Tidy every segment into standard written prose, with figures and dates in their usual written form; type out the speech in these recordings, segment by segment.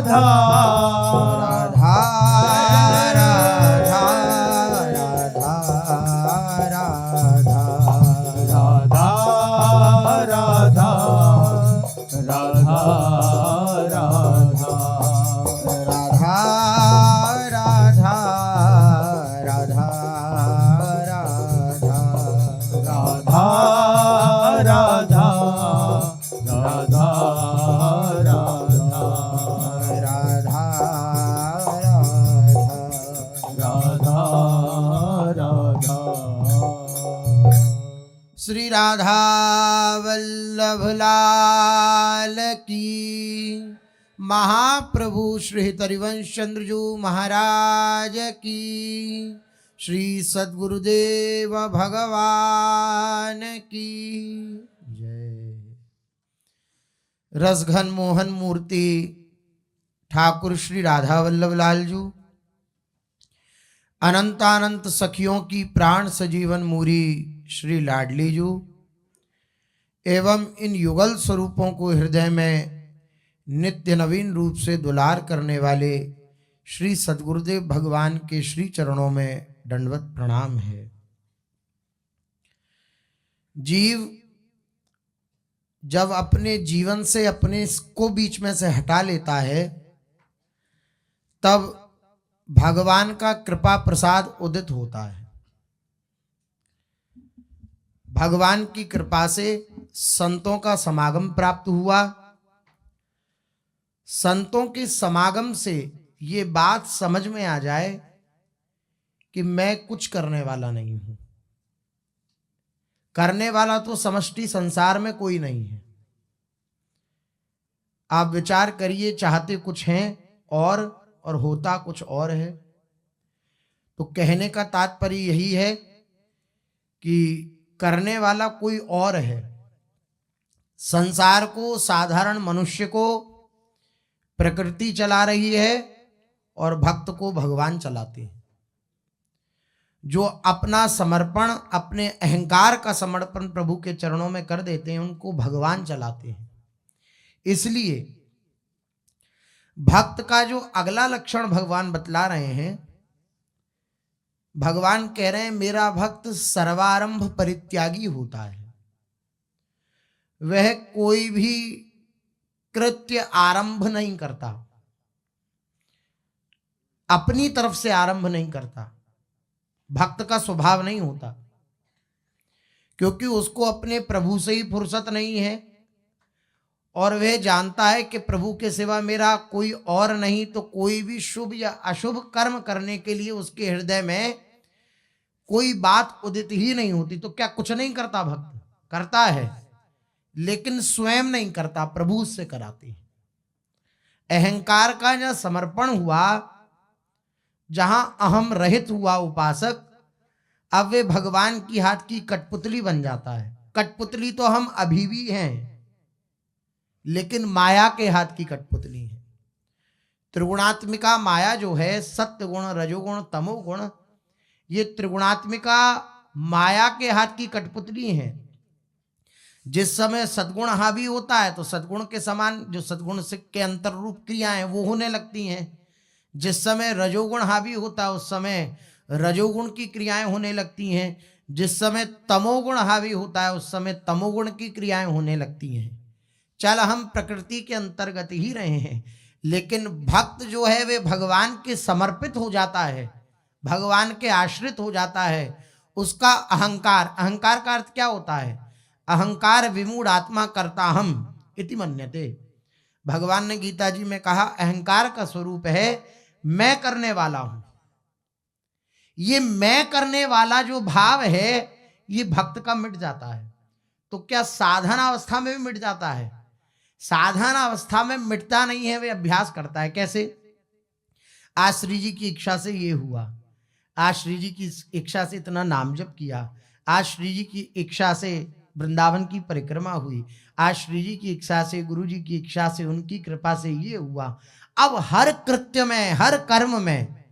राधा राधा राधा राधा राधा राधा राधा राधा राधा राधा राधा राधा राधा राधा राधा राधा राधा राधा राधा श्री राधा वल्लभ लाल की, महाप्रभु श्री हरिवंश चंद्र जी महाराज की, श्री सद्गुरुदेव भगवान की जय। रसघन मोहन मूर्ति ठाकुर श्री राधा वल्लभ लाल जी, अनंतानंत सखियों की प्राण सजीवन मूरी श्री लाडली जी एवं इन युगल स्वरूपों को हृदय में नित्य नवीन रूप से दुलार करने वाले श्री सद्गुरुदेव भगवान के श्री चरणों में दंडवत प्रणाम है। जीव जब अपने जीवन से अपने को बीच में से हटा लेता है तब भगवान का कृपा प्रसाद उदित होता है। भगवान की कृपा से संतों का समागम प्राप्त हुआ। संतों के समागम से ये बात समझ में आ जाए कि मैं कुछ करने वाला नहीं हूं। करने वाला तो समष्टि संसार में कोई नहीं है। आप विचार करिए, चाहते कुछ हैं और होता कुछ और है। तो कहने का तात्पर्य यही है कि करने वाला कोई और है। संसार को, साधारण मनुष्य को प्रकृति चला रही है और भक्त को भगवान चलाते हैं। जो अपना समर्पण, अपने अहंकार का समर्पण प्रभु के चरणों में कर देते हैं उनको भगवान चलाते हैं। इसलिए भक्त का जो अगला लक्षण भगवान बतला रहे हैं, भगवान कह रहे हैं मेरा भक्त सर्वारंभ परित्यागी होता है। वह कोई भी कृत्य आरंभ नहीं करता, अपनी तरफ से आरंभ नहीं करता। भक्त का स्वभाव नहीं होता, क्योंकि उसको अपने प्रभु से ही फुर्सत नहीं है और वह जानता है कि प्रभु के सिवा मेरा कोई और नहीं। तो कोई भी शुभ या अशुभ कर्म करने के लिए उसके हृदय में कोई बात उदित ही नहीं होती। तो क्या कुछ नहीं करता? भक्त करता है, लेकिन स्वयं नहीं करता, प्रभु उससे कराते हैं। अहंकार का जब समर्पण हुआ, जहां अहम रहित हुआ उपासक, अब वे भगवान की हाथ की कठपुतली बन जाता है। कठपुतली तो हम अभी भी हैं, लेकिन माया के हाथ की कठपुतली है। त्रिगुणात्मिका माया जो है, सत्य गुण, रजोगुण, तमोगुण, ये त्रिगुणात्मिका माया के हाथ की कठपुतली है। जिस समय सद्गुण हावी होता है तो सद्गुण के समान जो सद्गुण से के अंतर रूप क्रियाएं वो होने लगती हैं। जिस समय रजोगुण हावी होता है उस समय रजोगुण की क्रियाएं होने लगती हैं। जिस समय तमोगुण हावी होता है उस समय तमोगुण की क्रियाएं होने लगती हैं। चल हम प्रकृति के अंतर्गत ही रहे हैं, लेकिन भक्त जो है वे भगवान के समर्पित हो जाता है, भगवान के आश्रित हो जाता है। उसका अहंकार, अहंकार का अर्थ क्या होता है? अहंकार विमूढ़ आत्मा करता हम इति मन्यते। भगवान ने गीता जी में कहा अहंकार का स्वरूप है मैं करने वाला हूं। ये मैं करने वाला जो भाव है ये भक्त का मिट जाता है। तो क्या साधन अवस्था में भी मिट जाता है? साधन अवस्था में मिटता नहीं है, वे अभ्यास करता है। कैसे? आज श्री जी की इच्छा से ये हुआ, आज श्री जी की इच्छा से इतना नाम जप किया, आज श्री जी की इच्छा से वृंदावन की परिक्रमा हुई, आज श्री जी की इच्छा से, गुरु जी की इच्छा से, उनकी कृपा से ये हुआ। अब हर कृत्य में, हर कर्म में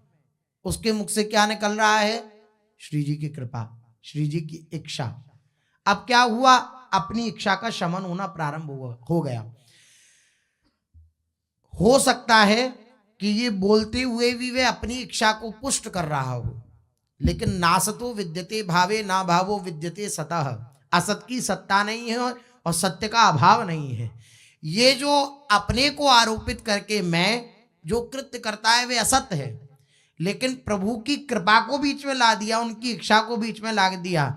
उसके मुख से क्या निकल रहा है? श्री जी की कृपा, श्री जी की इच्छा। अब क्या हुआ? अपनी इच्छा का शमन होना प्रारंभ हो गया। हो सकता है कि ये बोलते हुए भी वे अपनी इच्छा को पुष्ट कर रहा हो, लेकिन नासतो विद्यते भावे ना भावो विद्यते सतः। असत की सत्ता नहीं है और सत्य का अभाव नहीं है। ये जो अपने को आरोपित करके मैं जो कृत्य करता है वे असत्य है, लेकिन प्रभु की कृपा को बीच में ला दिया, उनकी इच्छा को बीच में ला दिया।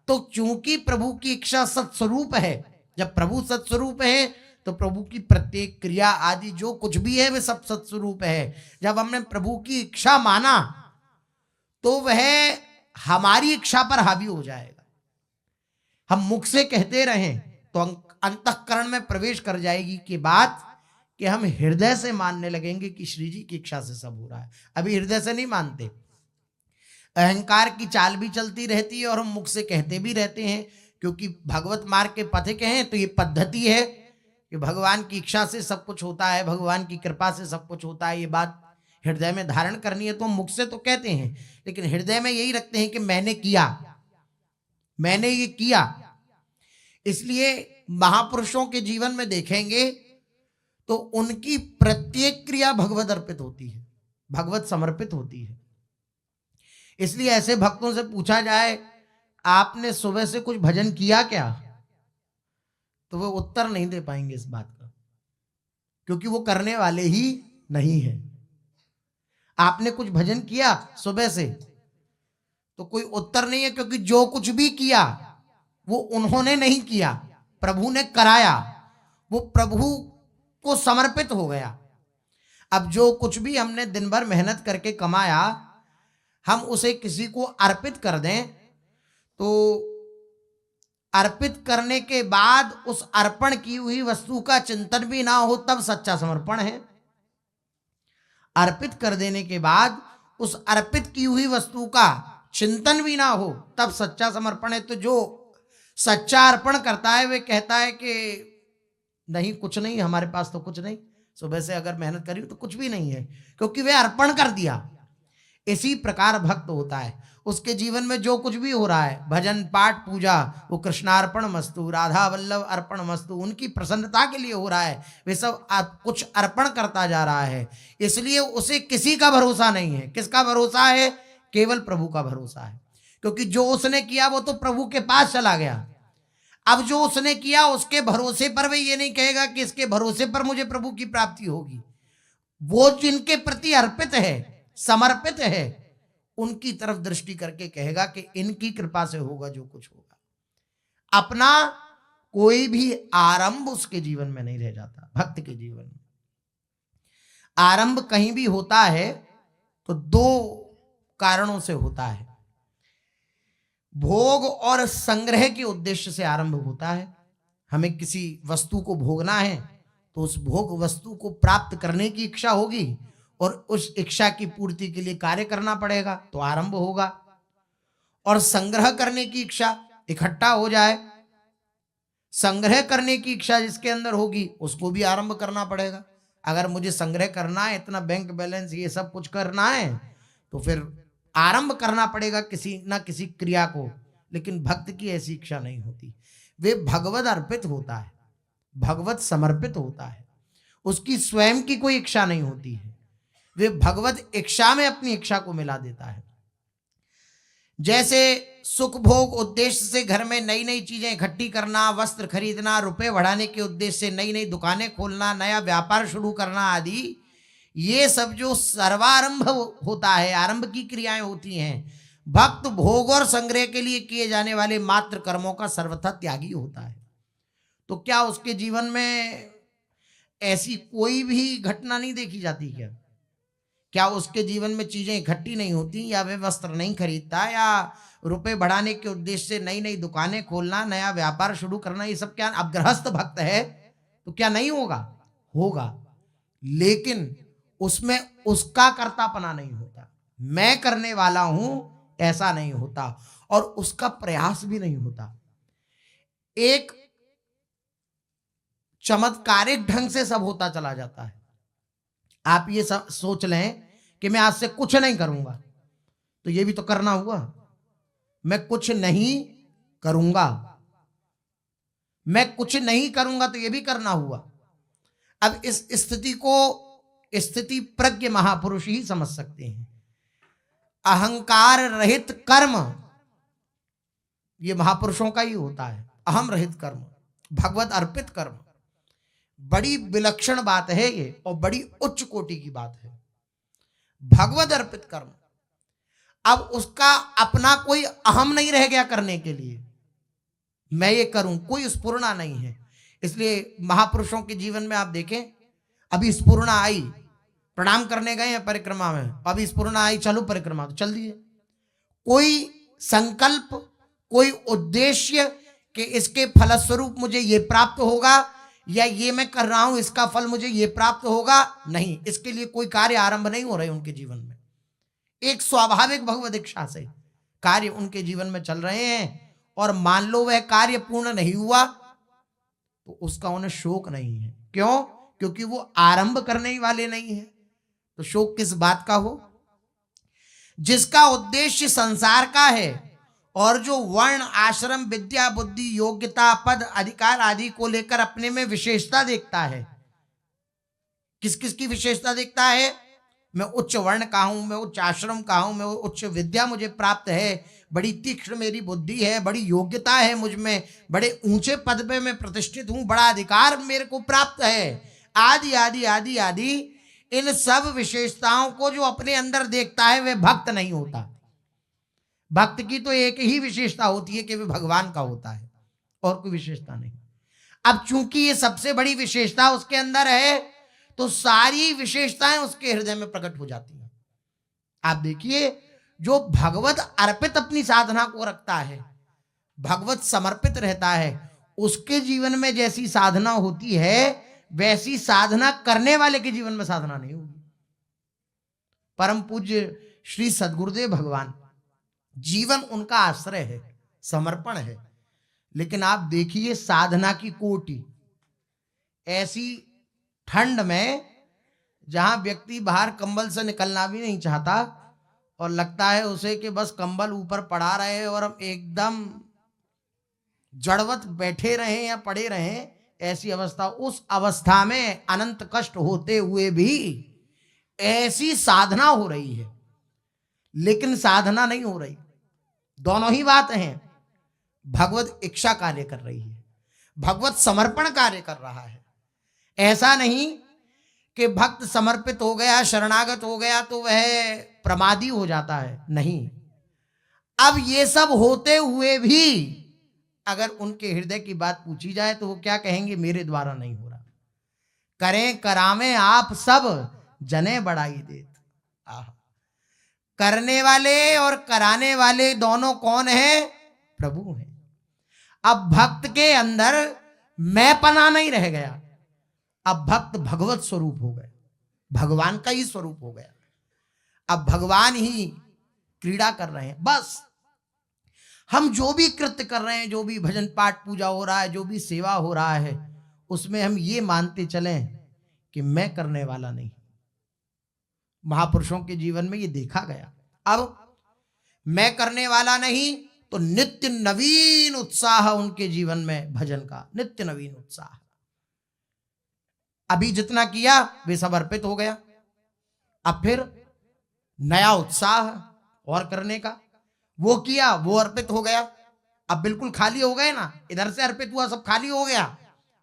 तो चूंकि प्रभु की इच्छा सत्स्वरूप है, जब प्रभु सत्स्वरूप है तो प्रभु की प्रत्येक क्रिया आदि जो कुछ भी है वे सब सत्स्वरूप है। जब हमने प्रभु की इच्छा माना तो वह हमारी इच्छा पर हावी हो जाएगा। हम मुख से कहते रहें तो अंतःकरण में प्रवेश कर जाएगी कि बात कि हम हृदय से मानने लगेंगे कि श्री जी की इच्छा से सब हो रहा है। अभी हृदय से नहीं मानते, अहंकार की चाल भी चलती रहती है और हम मुख से कहते भी रहते हैं, क्योंकि भगवत मार्ग के पथिक हैं तो ये पद्धति है कि भगवान की इच्छा से सब कुछ होता है, भगवान की कृपा से सब कुछ होता है। ये बात हृदय में धारण करनी है तो मुख से तो कहते हैं, लेकिन हृदय में यही रखते हैं कि मैंने किया, मैंने ये किया। इसलिए महापुरुषों के जीवन में देखेंगे तो उनकी प्रत्येक क्रिया भगवत अर्पित होती है, भगवत समर्पित होती है। इसलिए ऐसे भक्तों से पूछा जाए आपने सुबह से कुछ भजन किया क्या, तो वो उत्तर नहीं दे पाएंगे इस बात का, क्योंकि वो करने वाले ही नहीं है। आपने कुछ भजन किया सुबह से, तो कोई उत्तर नहीं है, क्योंकि जो कुछ भी किया वो उन्होंने नहीं किया, प्रभु ने कराया, वो प्रभु को समर्पित हो गया। अब जो कुछ भी हमने दिन भर मेहनत करके कमाया, हम उसे किसी को अर्पित कर दें तो अर्पित करने के बाद उस अर्पण की हुई वस्तु का चिंतन भी ना हो तब सच्चा समर्पण है। अर्पित कर देने के बाद उस अर्पित की हुई वस्तु का चिंतन भी ना हो तब सच्चा समर्पण है। तो जो सच्चा अर्पण करता है वे कहता है कि नहीं कुछ नहीं, हमारे पास तो कुछ नहीं, सुबह से अगर मेहनत करी तो कुछ भी नहीं है, क्योंकि वे अर्पण कर दिया। इसी प्रकार भक्त होता है, उसके जीवन में जो कुछ भी हो रहा है, भजन पाठ पूजा, वो कृष्णार्पण मस्तु, राधा वल्लभ अर्पण मस्तु, उनकी प्रसन्नता के लिए हो रहा है, वे सब कुछ अर्पण करता जा रहा है। इसलिए उसे किसी का भरोसा नहीं है। किसका भरोसा है? केवल प्रभु का भरोसा है, क्योंकि जो उसने किया वो तो प्रभु के पास चला गया। अब जो उसने किया उसके भरोसे पर वे ये नहीं कहेगा कि इसके भरोसे पर मुझे प्रभु की प्राप्ति होगी। वो जिनके प्रति अर्पित है, समर्पित है, उनकी तरफ दृष्टि करके कहेगा कि इनकी कृपा से होगा जो कुछ होगा। अपना कोई भी आरंभ उसके जीवन में नहीं रह जाता। भक्त के जीवन में आरंभ कहीं भी होता है तो दो कारणों से होता है। भोग और संग्रह के उद्देश्य से आरंभ होता है। हमें किसी वस्तु को भोगना है तो उस भोग वस्तु को प्राप्त करने की इच्छा होगी और उस इच्छा की पूर्ति के लिए कार्य करना पड़ेगा, तो आरंभ होगा। और संग्रह करने की इच्छा, इकट्ठा हो जाए, संग्रह करने की इच्छा जिसके अंदर होगी उसको भी आरंभ करना पड़ेगा। अगर मुझे संग्रह करना है, इतना बैंक बैलेंस ये सब कुछ करना है, तो फिर आरंभ करना पड़ेगा किसी ना किसी क्रिया को। लेकिन भक्त की ऐसी इच्छा नहीं होती। वे भगवत अर्पित होता है, भगवत समर्पित होता है, उसकी स्वयं की कोई इच्छा नहीं होती है। वे भगवत इच्छा में अपनी इच्छा को मिला देता है। जैसे सुख भोग उद्देश्य से घर में नई नई चीजें इकट्ठी करना, वस्त्र खरीदना, रुपए बढ़ाने के उद्देश्य से नई नई दुकानें खोलना, नया व्यापार शुरू करना आदि, ये सब जो सर्वारंभ होता है, आरंभ की क्रियाएं होती हैं, भक्त भोग और संग्रह के लिए किए जाने वाले मात्र कर्मों का सर्वथा त्यागी होता है। तो क्या उसके जीवन में ऐसी कोई भी घटना नहीं देखी जाती? क्या उसके जीवन में चीजें इकट्ठी नहीं होती, या वे वस्त्र नहीं खरीदता, या रुपए बढ़ाने के उद्देश्य से नई नई दुकानें खोलना, नया व्यापार शुरू करना, ये सब क्या अब गृहस्थ भक्त है तो क्या नहीं होगा? होगा, लेकिन उसमें उसका कर्तापना नहीं होता। मैं करने वाला हूं ऐसा नहीं होता, और उसका प्रयास भी नहीं होता। एक चमत्कारिक ढंग से सब होता चला जाता है। आप ये सब सोच लें कि मैं आज से कुछ नहीं करूंगा, तो ये भी तो करना हुआ। मैं कुछ नहीं करूंगा, मैं कुछ नहीं करूंगा, तो ये भी करना हुआ। अब इस स्थिति को स्थिति प्रज्ञ महापुरुष ही समझ सकते हैं। अहंकार रहित कर्म ये महापुरुषों का ही होता है। अहम रहित कर्म, भगवत अर्पित कर्म, बड़ी विलक्षण बात है ये और बड़ी उच्च कोटि की बात है। भगवत अर्पित कर्म, अब उसका अपना कोई अहम नहीं रह गया करने के लिए, मैं ये करूं, कोई स्फुरना नहीं है। इसलिए महापुरुषों के जीवन में आप देखें, अभी स्फुरना आई, प्रणाम करने गए हैं परिक्रमा में, अभी स्फुरना आई, चलो परिक्रमा, तो चल दिए। कोई संकल्प, कोई उद्देश्य कि इसके फलस्वरूप मुझे ये प्राप्त होगा या ये मैं कर रहा हूं इसका फल मुझे ये प्राप्त होगा, नहीं, इसके लिए कोई कार्य आरंभ नहीं हो रहे उनके जीवन में। एक स्वाभाविक भगवत इच्छा से कार्य उनके जीवन में चल रहे हैं, और मान लो वह कार्य पूर्ण नहीं हुआ तो उसका उन्हें शोक नहीं है। क्यों? क्योंकि वो आरंभ करने ही वाले नहीं है, तो शोक किस बात का हो? जिसका उद्देश्य संसार का है और जो वर्ण, आश्रम, विद्या, बुद्धि, योग्यता, पद, अधिकार आदि को लेकर अपने में विशेषता देखता है। किस किस की विशेषता देखता है? मैं उच्च वर्ण का हूं, मैं उच्च आश्रम का हूं, मैं उच्च विद्या मुझे प्राप्त है, बड़ी तीक्ष्ण मेरी बुद्धि है, बड़ी योग्यता है मुझ में, बड़े ऊंचे पद पे मैं प्रतिष्ठित हूं, बड़ा अधिकार मेरे को प्राप्त है, आदि आदि आदि आदि। इन सब विशेषताओं को जो अपने अंदर देखता है वह भक्त नहीं होता। भक्त की तो एक ही विशेषता होती है कि वह भगवान का होता है, और कोई विशेषता नहीं। अब चूंकि ये सबसे बड़ी विशेषता उसके अंदर है, तो सारी विशेषताएं उसके हृदय में प्रकट हो जाती हैं। आप देखिए, जो भगवत अर्पित अपनी साधना को रखता है, भगवत समर्पित रहता है, उसके जीवन में जैसी साधना होती है वैसी साधना करने वाले के जीवन में साधना नहीं होगी। परम पूज्य श्री सद्गुरुदेव भगवान, जीवन उनका आश्रय है, समर्पण है, लेकिन आप देखिए साधना की कोटि। ऐसी ठंड में जहां व्यक्ति बाहर कंबल से निकलना भी नहीं चाहता और लगता है उसे कि बस कंबल ऊपर पड़ा रहे और हम एकदम जड़वत बैठे रहें या पड़े रहें, ऐसी अवस्था, उस अवस्था में अनंत कष्ट होते हुए भी ऐसी साधना हो रही है, लेकिन साधना नहीं हो रही। दोनों ही बात हैं। भगवत इच्छा कार्य कर रही है, भगवत समर्पण कार्य कर रहा है। ऐसा नहीं कि भक्त समर्पित हो गया, शरणागत हो गया तो वह प्रमादी हो जाता है, नहीं। अब ये सब होते हुए भी अगर उनके हृदय की बात पूछी जाए तो वो क्या कहेंगे? मेरे द्वारा नहीं हो रहा, करें करावें आप सब जने बढ़ाई देत। करने वाले और कराने वाले दोनों कौन है? प्रभु हैं। अब भक्त के अंदर मैं पना नहीं रह गया, अब भक्त भगवत स्वरूप हो गए, भगवान का ही स्वरूप हो गया। अब भगवान ही क्रीड़ा कर रहे हैं। बस हम जो भी कृत्य कर रहे हैं, जो भी भजन पाठ पूजा हो रहा है, जो भी सेवा हो रहा है, उसमें हम ये मानते चलें कि मैं करने वाला नहीं। महापुरुषों के जीवन में ये देखा गया। अब मैं करने वाला नहीं तो नित्य नवीन उत्साह उनके जीवन में, भजन का नित्य नवीन उत्साह। अभी जितना किया वे सब अर्पित हो गया, अब फिर नया उत्साह और करने का, वो किया वो अर्पित हो गया, अब बिल्कुल खाली हो गए ना, इधर से अर्पित हुआ सब खाली हो गया,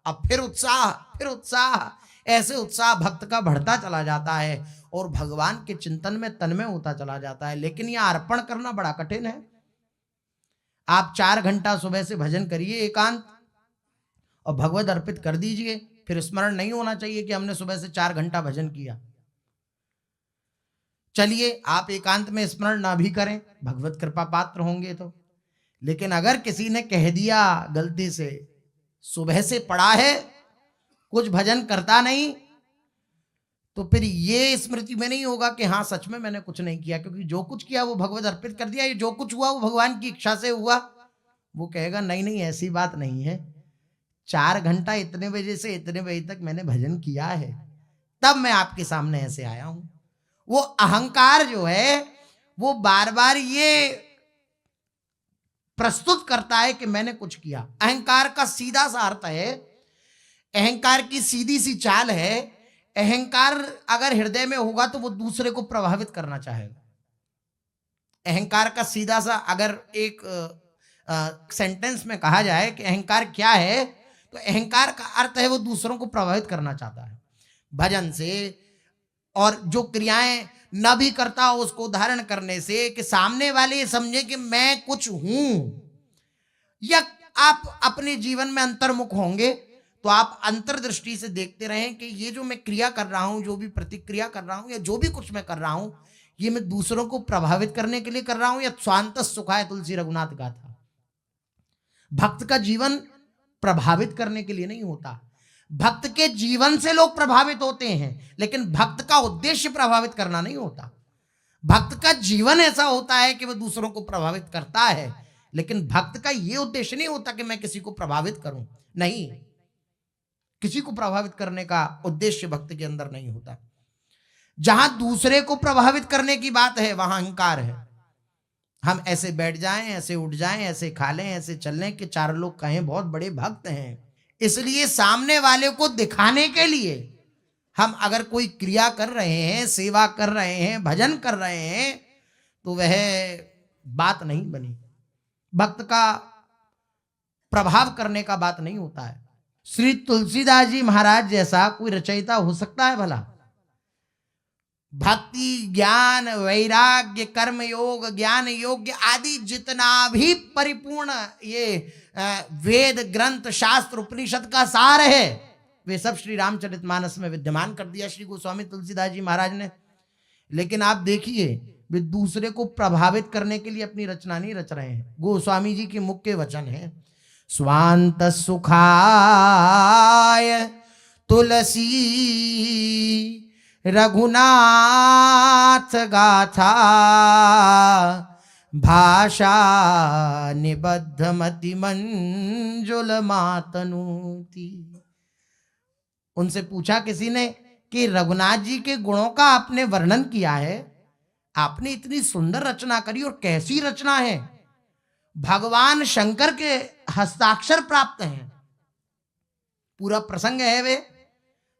अब फिर उत्साह, फिर उत्साह। ऐसे उत्साह भक्त का बढ़ता चला जाता है और भगवान के चिंतन में तन्मय होता चला जाता है। लेकिन यह अर्पण करना बड़ा कठिन है। आप 4 घंटा सुबह से भजन करिए एकांत और भगवत अर्पित कर दीजिए, फिर स्मरण नहीं होना चाहिए कि हमने सुबह से 4 घंटा भजन किया। चलिए आप एकांत में स्मरण ना भी करें, भगवत कृपा पात्र होंगे तो, लेकिन अगर किसी ने कह दिया गलती से सुबह से पड़ा है, कुछ भजन करता नहीं, तो फिर ये स्मृति में नहीं होगा कि हाँ सच में मैंने कुछ नहीं किया, क्योंकि जो कुछ किया वो भगवत अर्पित कर दिया, ये जो कुछ हुआ वो भगवान की इच्छा से हुआ। वो कहेगा नहीं नहीं ऐसी बात नहीं है, 4 घंटा इतने बजे से इतने बजे तक मैंने भजन किया है, तब मैं आपके सामने ऐसे आया हूं। वो अहंकार जो है वो बार बार ये प्रस्तुत करता है कि मैंने कुछ किया। अहंकार का सीधा सा अर्थ है अहंकार की सीधी सी चाल है, अहंकार अगर हृदय में होगा तो वो दूसरे को प्रभावित करना चाहेगा। अहंकार का सीधा सा अगर एक सेंटेंस में कहा जाए कि अहंकार क्या है, तो अहंकार का अर्थ है वो दूसरों को प्रभावित करना चाहता है भजन से, और जो क्रियाएं न भी करता हो उसको धारण करने से, कि सामने वाले समझे कि मैं कुछ हूं। या आप अपने जीवन में अंतर्मुख होंगे तो आप अंतर्दृष्टि से देखते रहें कि ये जो मैं क्रिया कर रहा हूं, जो भी प्रतिक्रिया कर रहा हूं, या जो भी कुछ मैं कर रहा हूं, ये मैं दूसरों को प्रभावित करने के लिए कर रहा हूं या स्वांत सुखाय तुलसी रघुनाथ गाथा। भक्त का जीवन प्रभावित करने के लिए नहीं होता। भक्त के जीवन से लोग प्रभावित होते हैं, लेकिन भक्त का उद्देश्य प्रभावित करना नहीं होता। भक्त का जीवन ऐसा होता है कि वह दूसरों को प्रभावित करता है, लेकिन भक्त का यह उद्देश्य नहीं होता कि मैं किसी को प्रभावित करूं। नहीं, किसी को प्रभावित करने का उद्देश्य भक्त के अंदर नहीं होता। जहां दूसरे को प्रभावित करने की बात है वहां अहंकार है। हम ऐसे बैठ जाएं, ऐसे उठ जाएं, ऐसे खा लें, ऐसे चल लें कि चार लोग कहें बहुत बड़े भक्त हैं। इसलिए सामने वाले को दिखाने के लिए हम अगर कोई क्रिया कर रहे हैं, सेवा कर रहे हैं, भजन कर रहे हैं, तो वह बात नहीं बनी। भक्त का प्रभाव करने का बात नहीं होता है। श्री तुलसीदास जी महाराज जैसा कोई रचयिता हो सकता है भला? भक्ति, ज्ञान, वैराग्य, कर्म योग, ज्ञान योग्य आदि जितना भी परिपूर्ण ये वेद ग्रंथ शास्त्र उपनिषद का सार है, वे सब श्री रामचरितमानस में विद्यमान कर दिया श्री गोस्वामी तुलसीदास जी महाराज ने। लेकिन आप देखिए, वे दूसरे को प्रभावित करने के लिए अपनी रचना नहीं रच रहे हैं। गोस्वामी जी के मुख्य वचन है, स्वांत सुखाय तुलसी रघुनाथ गाथा भाषा निबद्ध मति मंजुल मातनुति। उनसे पूछा किसी ने कि रघुनाथ जी के गुणों का आपने वर्णन किया है, आपने इतनी सुंदर रचना करी, और कैसी रचना है? भगवान शंकर के हस्ताक्षर प्राप्त हैं। पूरा प्रसंग है, वे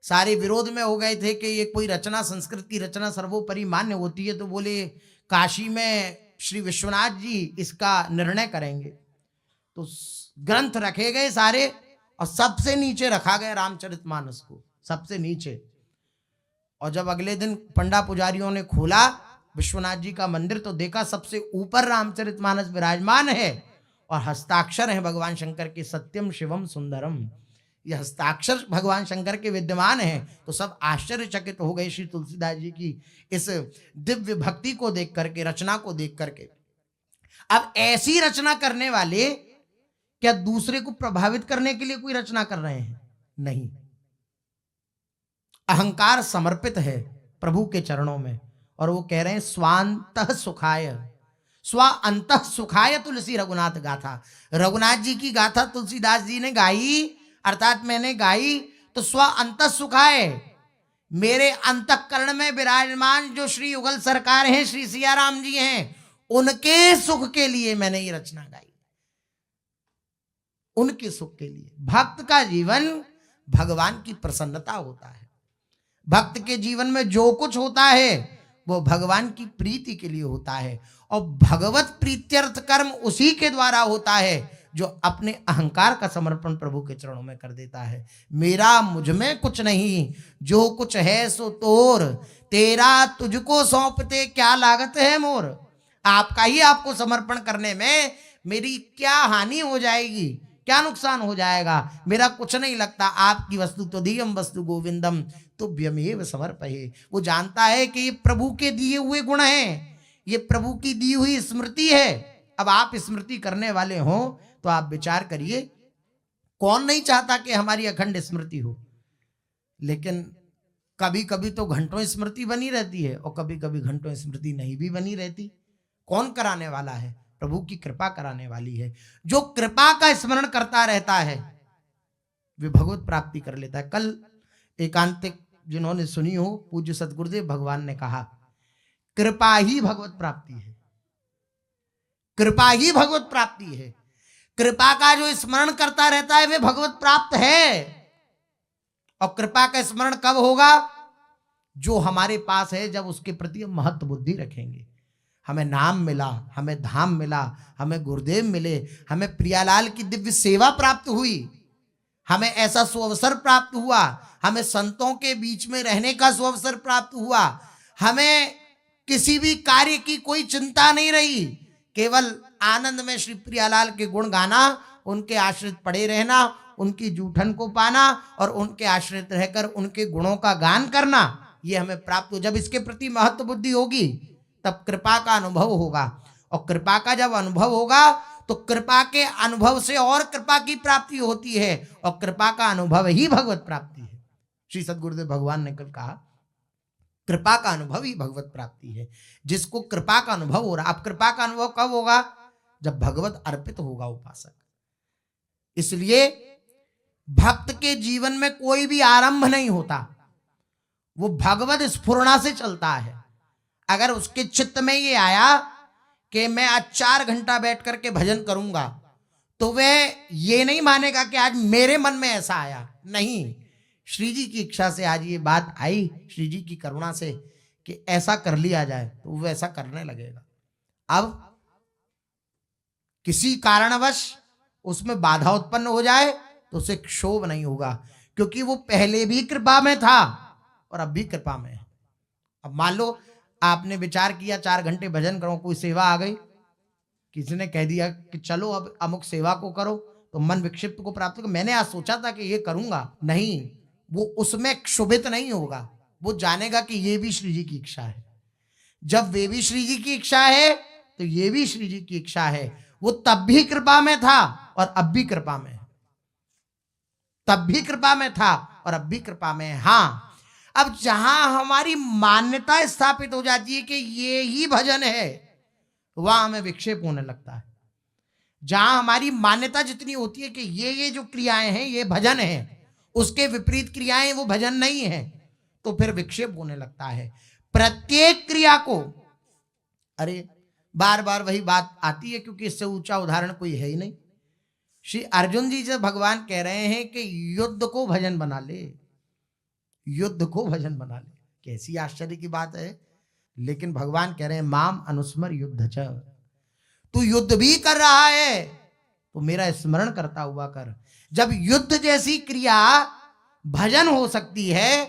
सारे विरोध में हो गए थे कि ये कोई रचना, संस्कृत की रचना सर्वोपरि मान्य होती है, तो बोले काशी में श्री विश्वनाथ जी इसका निर्णय करेंगे। तो ग्रंथ रखे गए सारे, और सबसे नीचे रखा गया रामचरितमानस को, सबसे नीचे। और जब अगले दिन पंडा पुजारियों ने खोला विश्वनाथ जी का मंदिर, तो देखा सबसे ऊपर रामचरितमानस विराजमान है, और हस्ताक्षर है भगवान शंकर के, सत्यम शिवम सुंदरम। ये हस्ताक्षर भगवान शंकर के विद्यमान है। तो सब आश्चर्यचकित हो गए श्री तुलसीदास जी की इस दिव्य भक्ति को देख करके, रचना को देख करके। अब ऐसी रचना करने वाले क्या दूसरे को प्रभावित करने के लिए कोई रचना कर रहे हैं? नहीं। अहंकार समर्पित है प्रभु के चरणों में, और वो कह रहे हैं स्वांतः सुखाय, स्व अंतः सुखाय तुलसी रघुनाथ गाथा। रघुनाथ जी की गाथा तुलसीदास जी ने गाई, अर्थात मैंने गाई, तो स्व अंतः सुखाय, मेरे अंतःकरण में विराजमान जो श्री युगल सरकार हैं, श्री सियाराम जी हैं, उनके सुख के लिए मैंने ये रचना गाई, उनके सुख के लिए। भक्त का जीवन भगवान की प्रसन्नता होता है। भक्त के जीवन में जो कुछ होता है वो भगवान की प्रीति के लिए होता है, और भगवत प्रीत्यर्थ कर्म उसी के द्वारा होता है जो अपने अहंकार का समर्पण प्रभु के चरणों में कर देता है। मेरा मुझ में कुछ नहीं, जो कुछ है सो तोर, तेरा तुझको सौंपते क्या लागत है मोर। आपका ही आपको समर्पण करने में मेरी क्या हानि हो जाएगी, क्या नुकसान हो जाएगा? मेरा कुछ नहीं लगता। आपकी वस्तु तो दीयम वस्तु गोविंदम तुभ्यमेव समर्पये। वो जानता है कि ये प्रभु के दिए हुए गुण हैं, ये प्रभु की दी हुई स्मृति है। अब आप स्मृति करने वाले हो तो आप विचार करिए, कौन नहीं चाहता कि हमारी अखंड स्मृति हो? लेकिन कभी कभी तो घंटों स्मृति बनी रहती है, और कभी कभी घंटों स्मृति नहीं भी बनी रहती। कौन कराने वाला है? प्रभु की कृपा कराने वाली है। जो कृपा का स्मरण करता रहता है वे भगवत प्राप्ति कर लेता है। कल एकांतिक जिन्होंने सुनी हो, पूज्य सतगुरुदेव भगवान ने कहा, कृपा ही भगवत प्राप्ति है, कृपा ही भगवत प्राप्ति है। कृपा का जो स्मरण करता रहता है वे भगवत प्राप्त है। और कृपा का स्मरण कब होगा? जो हमारे पास है, जब उसके प्रति हम महत्व बुद्धि रखेंगे। हमें नाम मिला, हमें धाम मिला, हमें गुरुदेव मिले, हमें प्रियालाल की दिव्य सेवा प्राप्त हुई, हमें ऐसा सुअवसर प्राप्त हुआ, हमें संतों के बीच में रहने का सुअवसर प्राप्त हुआ, हमें किसी भी कार्य की कोई चिंता नहीं रही, केवल आनंद में श्री प्रियालाल के गुण गाना, उनके आश्रित पड़े रहना, उनकी जूठन को पाना और उनके आश्रित रहकर उनके गुणों का गान करना, ये हमें प्राप्त हो। जब इसके प्रति महत्व बुद्धि होगी तब कृपा का अनुभव होगा, और कृपा का जब अनुभव होगा तो कृपा के अनुभव से और कृपा की प्राप्ति होती है, और कृपा का अनुभव ही भगवत प्राप्ति है। श्री सद्गुरुदेव भगवान ने कल कहा, कृपा का अनुभव ही भगवत प्राप्ति है। जिसको कृपा का अनुभव हो रहा, अब कृपा का अनुभव कब होगा? जब भगवत अर्पित होगा उपासक। इसलिए भक्त के जीवन में कोई भी आरंभ नहीं होता, वो भगवत स्फुरणा से चलता है। अगर उसके चित्त में ये आया कि मैं आज 4 घंटा बैठ करके भजन करूंगा, तो वह ये नहीं मानेगा कि आज मेरे मन में ऐसा आया, नहीं, श्री जी की इच्छा से आज ये बात आई, श्री जी की करुणा से कि ऐसा कर लिया जाए, तो वो ऐसा करने लगेगा। अब किसी कारणवश उसमें बाधा उत्पन्न हो जाए तो उसे क्षोभ नहीं होगा, क्योंकि वो पहले भी कृपा में था और अब भी कृपा में है। अब मान लो आपने विचार किया 4 घंटे भजन करो, कोई सेवा आ गई, किसी ने कह दिया कि चलो अब अमुक सेवा को करो, तो मन विक्षिप्त को प्राप्त कर, मैंने आज सोचा था कि ये करूंगा, नहीं, वो उसमें क्षुभित नहीं होगा, वो जानेगा कि ये भी श्री जी की इच्छा है। जब वे भी श्री जी की इच्छा है तो ये भी श्री जी की इच्छा है। वो तब भी कृपा में था और अब भी कृपा में है, तब भी कृपा में था और अब भी कृपा में है। हाँ, अब जहां हमारी मान्यता स्थापित हो जाती है कि ये ही भजन है, वहां हमें विक्षेप होने लगता है। जहां हमारी मान्यता जितनी होती है कि ये जो क्रियाएं हैं ये भजन है, उसके विपरीत क्रियाएं वो भजन नहीं है, तो फिर विक्षेप होने लगता है। प्रत्येक क्रिया को, अरे बार बार वही बात आती है, क्योंकि इससे ऊंचा उदाहरण कोई है ही नहीं। श्री अर्जुन जी से भगवान कह रहे हैं कि युद्ध को भजन बना ले, युद्ध को भजन बना ले। कैसी आश्चर्य की बात है। लेकिन भगवान कह रहे हैं माम अनुस्मर युद्ध च, तू युद्ध भी कर रहा है तो मेरा स्मरण करता हुआ कर। जब युद्ध जैसी क्रिया भजन हो सकती है,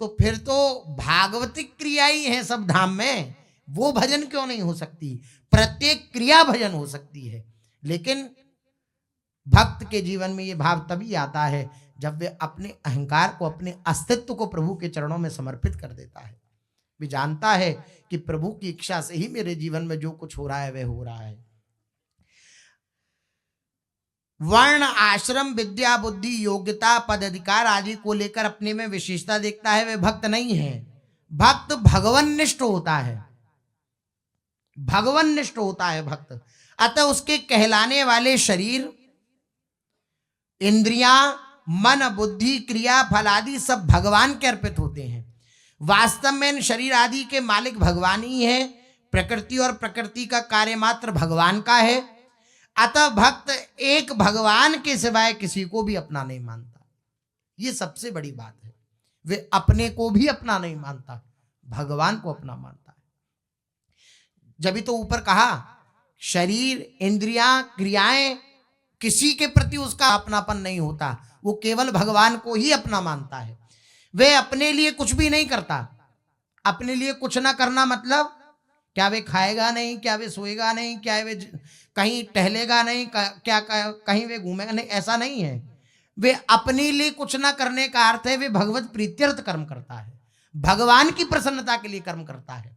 तो फिर तो भागवतिक क्रिया ही है सब धाम में, वो भजन क्यों नहीं हो सकती? प्रत्येक क्रिया भजन हो सकती है। लेकिन भक्त के जीवन में ये भाव तभी आता है जब वे अपने अहंकार को, अपने अस्तित्व को प्रभु के चरणों में समर्पित कर देता है। वे जानता है कि प्रभु की इच्छा से ही मेरे जीवन में जो कुछ हो रहा है वह हो रहा है। वर्ण, आश्रम, विद्या, बुद्धि, योग्यता, पद, अधिकार आदि को लेकर अपने में विशेषता देखता है, वे भक्त नहीं है। भक्त भगवन्निष्ठ होता है, भगवन्निष्ठ होता है भक्त। अतः उसके कहलाने वाले शरीर, इंद्रियां, मन, बुद्धि, क्रिया, फल आदि सब भगवान के अर्पित होते हैं। वास्तव में इन शरीर आदि के मालिक भगवान ही है। प्रकृति और प्रकृति का कार्य मात्र भगवान का है। अतः भक्त एक भगवान के सिवाय किसी को भी अपना नहीं मानता। ये सबसे बड़ी बात है। वे अपने को भी अपना नहीं मानता, भगवान को अपना मानता है। जब तो ऊपर कहा शरीर, इंद्रियां, क्रियाएं, किसी के प्रति उसका अपनापन नहीं होता, वो केवल भगवान को ही अपना मानता है। वे अपने लिए कुछ भी नहीं करता। अपने लिए कुछ ना करना मतलब क्या वे खाएगा नहीं, क्या वे सोएगा नहीं, क्या वे कहीं टहलेगा नहीं, क्या कहीं वे घूमेगा नहीं, ऐसा नहीं है। वे अपने लिए कुछ ना करने का अर्थ है वे भगवत प्रीत्यर्थ कर्म करता है, भगवान की प्रसन्नता के लिए कर्म करता है।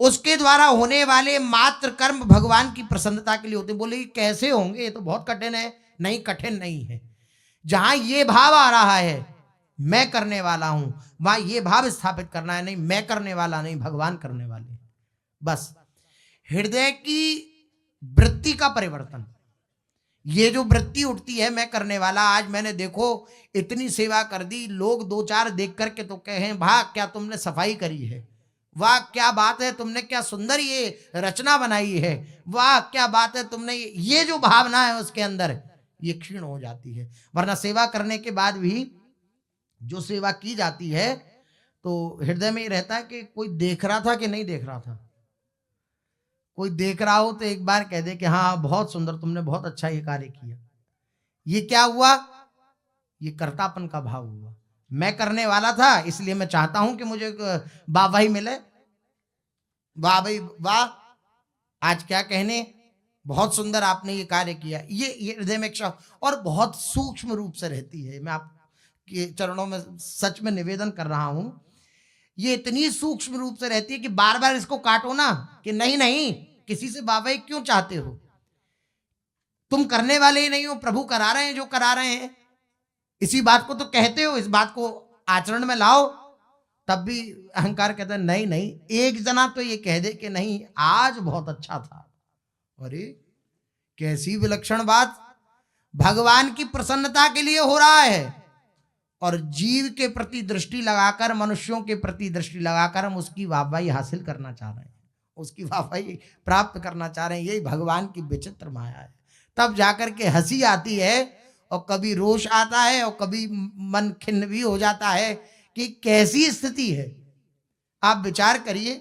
उसके द्वारा होने वाले मात्र कर्म भगवान की प्रसन्नता के लिए होते। बोले कैसे होंगे, ये तो बहुत कठिन है। नहीं, कठिन नहीं है। जहां ये भाव आ रहा है मैं करने वाला हूं, वहां ये भाव स्थापित करना है, नहीं मैं करने वाला नहीं, भगवान करने वाले। बस हृदय की वृत्ति का परिवर्तन, ये जो वृत्ति उठती है मैं करने वाला। आज मैंने देखो इतनी सेवा कर दी, लोग 2-4 देख करके तो कहें वाह क्या तुमने सफाई करी है, वाह क्या बात है, तुमने क्या सुंदर ये रचना बनाई है, वाह क्या बात है तुमने, ये जो भावना है उसके अंदर ये क्षीण हो जाती है। वरना सेवा करने के बाद भी जो सेवा की जाती है तो हृदय में ये रहता है कि कोई देख रहा था कि नहीं देख रहा था। कोई देख रहा हो तो एक बार कह दे कि हाँ बहुत सुंदर, तुमने बहुत अच्छा ये कार्य किया। ये क्या हुआ? ये कर्तापन का भाव हुआ। मैं करने वाला था इसलिए मैं चाहता हूं कि मुझे वाहवाही मिले। वाह भाई वाह, आज क्या कहने, बहुत सुंदर आपने ये कार्य किया। ये हृदय में इच्छा और बहुत सूक्ष्म रूप से रहती है। मैं आपके चरणों में सच में निवेदन कर रहा हूं, ये इतनी सूक्ष्म रूप से रहती है कि बार बार इसको काटो ना कि नहीं नहीं, किसी से वाहवाही क्यों चाहते हो? तुम करने वाले ही नहीं हो, प्रभु करा रहे हैं जो करा रहे हैं। इसी बात को तो कहते हो, इस बात को आचरण में लाओ। तब भी अहंकार कहता है नहीं नहीं, एक जना तो ये कह दे कि नहीं आज बहुत अच्छा था। अरे कैसी विलक्षण बात! भगवान की प्रसन्नता के लिए हो रहा है और जीव के प्रति दृष्टि लगाकर, मनुष्यों के प्रति दृष्टि लगाकर हम उसकी वाहवाही हासिल करना चाह रहे हैं, उसकी वाहवाही प्राप्त करना चाह रहे हैं। यही भगवान की विचित्र माया है। तब जाकर के हंसी आती है और कभी रोष आता है और कभी मन खिन्न भी हो जाता है कि कैसी स्थिति है। आप विचार करिए,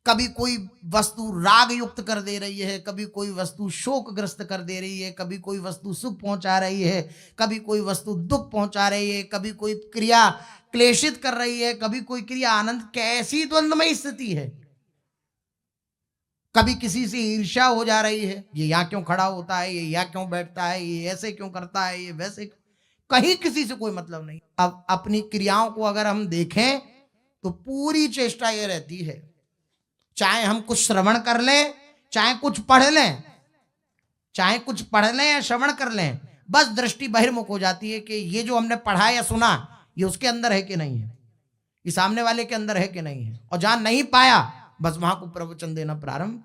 कभी कोई वस्तु राग युक्त कर दे रही है, कभी कोई वस्तु शोकग्रस्त कर दे रही है, कभी कोई वस्तु सुख पहुंचा रही है, कभी कोई वस्तु दुख पहुंचा रही है, कभी कोई क्रिया क्लेशित कर रही है, कभी कोई क्रिया आनंद। कैसी द्वंद्वमय स्थिति है। कभी किसी से ईर्ष्या हो जा रही है, ये यहाँ क्यों खड़ा होता है, ये यहाँ क्यों बैठता है, ये ऐसे क्यों करता है, ये वैसे। कहीं किसी से कोई मतलब नहीं। अब अपनी क्रियाओं को अगर हम देखें तो पूरी चेष्टा ये रहती है, चाहे हम कुछ श्रवण कर लें, चाहे कुछ पढ़ लें, चाहे कुछ पढ़ लें या श्रवण कर लें, बस दृष्टि बहिर्मुख हो जाती है कि ये जो हमने पढ़ा या सुना ये उसके अंदर है कि नहीं है, ये सामने वाले के अंदर है कि नहीं है। और जहां नहीं पाया बस वहां को प्रवचन देना प्रारंभ।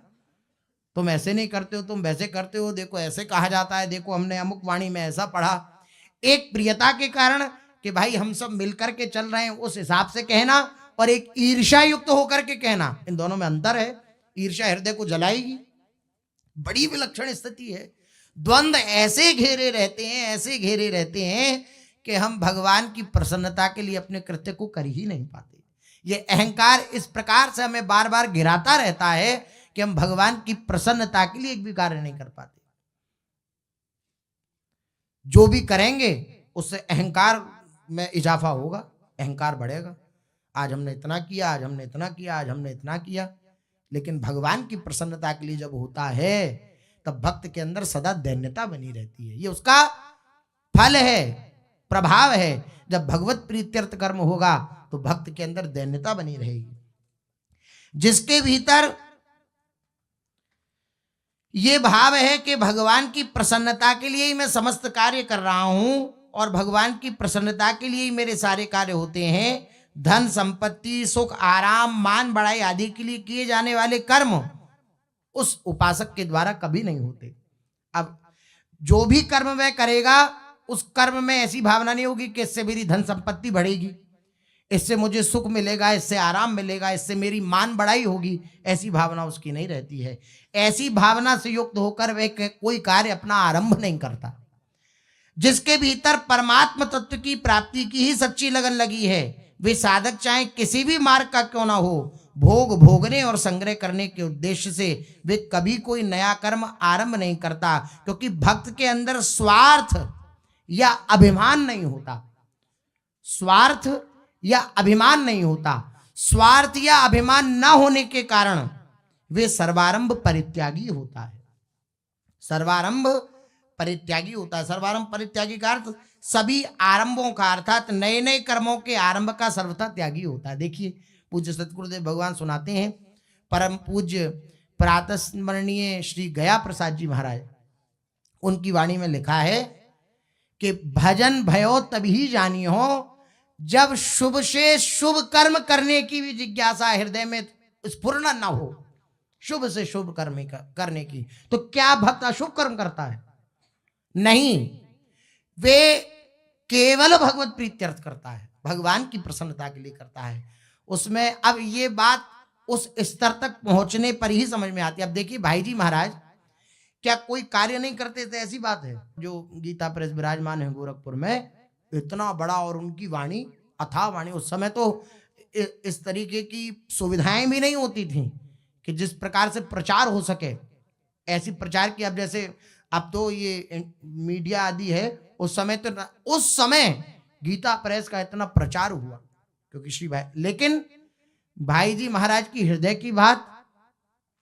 तुम ऐसे नहीं करते हो, तुम वैसे करते हो, देखो ऐसे कहा जाता है, देखो हमने अमुक वाणी में ऐसा पढ़ा। एक प्रियता के कारण कि भाई हम सब मिलकर के चल रहे हैं उस हिसाब से कहना, और एक ईर्ष्या युक्त होकर के कहना, इन दोनों में अंतर है। ईर्ष्या हृदय को जलाएगी। बड़ी विलक्षण स्थिति है। द्वंद्व ऐसे घेरे रहते हैं, ऐसे घेरे रहते हैं कि हम भगवान की प्रसन्नता के लिए अपने कृत्य को कर ही नहीं पाते। ये अहंकार इस प्रकार से हमें बार बार गिराता रहता है कि हम भगवान की प्रसन्नता के लिए एक भी कार्य नहीं कर पाते। जो भी करेंगे उससे अहंकार में इजाफा होगा, अहंकार बढ़ेगा। आज हमने इतना किया, आज हमने इतना किया, आज हमने इतना किया। लेकिन भगवान की प्रसन्नता के लिए जब होता है तब भक्त के अंदर सदा दैन्यता बनी रहती है। ये उसका फल है, प्रभाव है। जब भगवत प्रीत्यर्थ कर्म होगा तो भक्त के अंदर दैन्यता बनी रहेगी। जिसके भीतर ये भाव है कि भगवान की प्रसन्नता के लिए ही मैं समस्त कार्य कर रहा हूं और भगवान की प्रसन्नता के लिए ही मेरे सारे कार्य होते हैं, धन संपत्ति सुख आराम मान बढ़ाई आदि के लिए किए जाने वाले कर्म उस उपासक के द्वारा कभी नहीं होते। अब जो भी कर्म वह करेगा उस कर्म में ऐसी भावना नहीं होगी कि इससे मेरी धन संपत्ति बढ़ेगी, इससे मुझे सुख मिलेगा, इससे आराम मिलेगा, इससे मेरी मान बढ़ाई होगी। ऐसी भावना उसकी नहीं रहती है। ऐसी भावना से युक्त होकर वह कोई कार्य अपना आरंभ नहीं करता। जिसके भीतर परमात्म तत्व की प्राप्ति की ही सच्ची लगन लगी है, वे साधक चाहे किसी भी मार्ग का क्यों ना हो, भोग भोगने और संग्रह करने के उद्देश्य से वे कभी कोई नया कर्म आरंभ नहीं करता, क्योंकि भक्त के अंदर स्वार्थ या अभिमान नहीं होता। स्वार्थ या अभिमान नहीं होता। स्वार्थ या अभिमान न होने के कारण वे सर्वारंभ परित्यागी होता है। सर्वारंभ परित्यागी होता है। सर्वारंभ परित्यागी का अर्थ सभी आरंभों का, अर्थात नए नए कर्मों के आरंभ का सर्वथा त्यागी होता है। देखिए पूज्य सतगुरुदेव भगवान सुनाते हैं, परम पूज्य प्रातः स्मरणीय श्री गया प्रसाद जी महाराज, उनकी वाणी में लिखा है कि भजन भयो तभी जानियो जब शुभ से शुभ कर्म करने की भी जिज्ञासा हृदय में स्फुरना न हो। शुभ से शुभ कर्म करने की, तो क्या भक्त अशुभ कर्म करता है? नहीं, वे केवल भगवत प्रीत्यर्थ करता है, भगवान की प्रसन्नता के लिए करता है। उसमें अब ये बात उस स्तर तक पहुंचने पर ही समझ में आती है। अब देखिए भाई जी महाराज क्या कोई कार्य नहीं करते थे? ऐसी बात है। जो गीता प्रेस विराजमान है गोरखपुर में, इतना बड़ा, और उनकी वाणी अथाह वाणी। उस समय तो इस तरीके की सुविधाएं भी नहीं होती थी कि जिस प्रकार से प्रचार हो सके, ऐसी प्रचार की। अब जैसे अब तो ये मीडिया आदि है, उस समय तो उस समय गीता प्रेस का इतना प्रचार हुआ क्योंकि श्री भाई, लेकिन भाई जी महाराज की हृदय की बात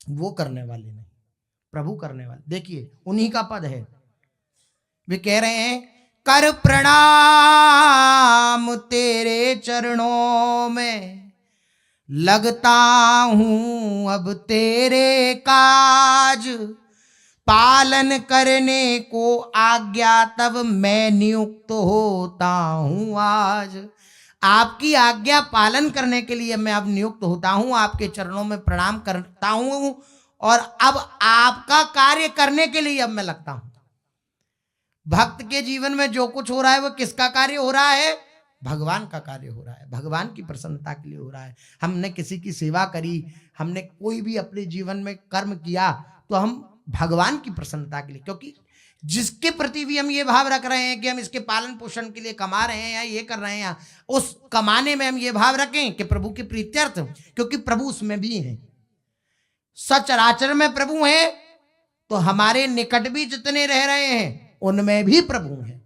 वो करने वाले नहीं, प्रभु करने वाले। देखिए उन्हीं का पद है, वे कह रहे हैं कर प्रणाम तेरे चरणों में, लगता हूं अब तेरे काज, पालन करने को आज्ञा तब मैं नियुक्त होता हूं आज। आपकी आज्ञा पालन करने के लिए मैं अब नियुक्त होता हूं, आपके चरणों में प्रणाम करता हूं, और अब आपका कार्य करने के लिए अब मैं लगता हूं। भक्त के जीवन में जो कुछ हो रहा है वो किसका कार्य हो रहा है? भगवान का कार्य हो रहा है, भगवान की प्रसन्नता के लिए हो रहा है। हमने किसी की सेवा करी, हमने कोई भी अपने जीवन में कर्म किया, तो हम भगवान की प्रसन्नता के लिए, क्योंकि जिसके प्रति भी हम ये भाव रख रहे हैं कि हम इसके पालन पोषण के लिए कमा रहे हैं या ये कर रहे हैं, उस कमाने में हम ये भाव रखें कि प्रभु की प्रीत्यर्थ, क्योंकि प्रभु उसमें भी हैं, सचराचर में प्रभु हैं, तो हमारे निकट भी जितने रह रहे हैं उनमें भी प्रभु हैं,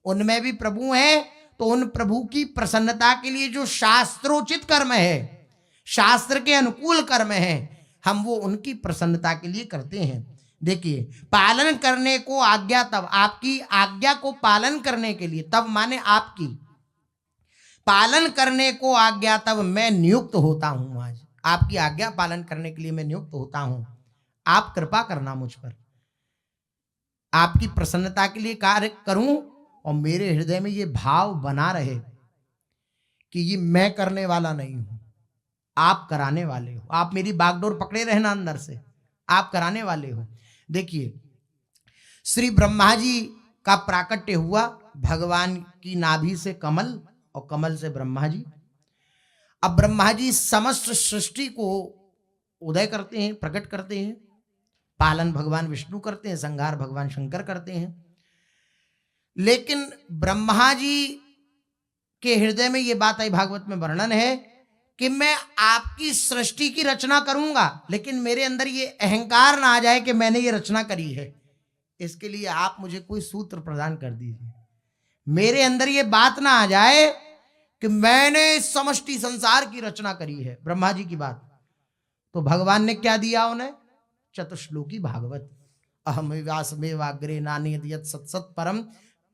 उनमें भी प्रभु हैं। तो उन प्रभु की प्रसन्नता के लिए जो शास्त्रोचित कर्म है, शास्त्र के अनुकूल कर्म है, हम वो उनकी प्रसन्नता के लिए करते हैं। देखिए पालन करने को आज्ञा तब, आपकी आज्ञा को पालन करने के लिए, तब माने आपकी पालन करने को आज्ञा तब मैं नियुक्त होता हूं आज। आपकी आज्ञा पालन करने के लिए मैं नियुक्त होता हूं। आप कृपा करना मुझ पर, आपकी प्रसन्नता के लिए कार्य करूं, और मेरे हृदय में ये भाव बना रहे कि ये मैं करने वाला नहीं हूं, आप कराने वाले हो। आप मेरी बागडोर पकड़े रहना अंदर से, आप कराने वाले हो। देखिए श्री ब्रह्मा जी का प्राकट्य हुआ, भगवान की नाभि से कमल और कमल से ब्रह्मा जी। अब ब्रह्मा जी समस्त सृष्टि को उदय करते हैं, प्रकट करते हैं। पालन भगवान विष्णु करते हैं, संहार भगवान शंकर करते हैं। लेकिन ब्रह्मा जी के हृदय में ये बात आई, भागवत में वर्णन है कि मैं आपकी सृष्टि की रचना करूंगा, लेकिन मेरे अंदर ये अहंकार ना आ जाए कि मैंने ये रचना करी है। इसके लिए आप मुझे कोई सूत्र प्रदान कर दीजिए। मेरे अंदर ये बात ना आ जाए कि मैंने समष्टि संसार की रचना करी है, ब्रह्मा जी की बात। तो भगवान ने क्या दिया उन्हें? चतुश्लोकी भागवत, अहम व्यासमेवाग्रे नान्यत् यत् सत्सत् परम।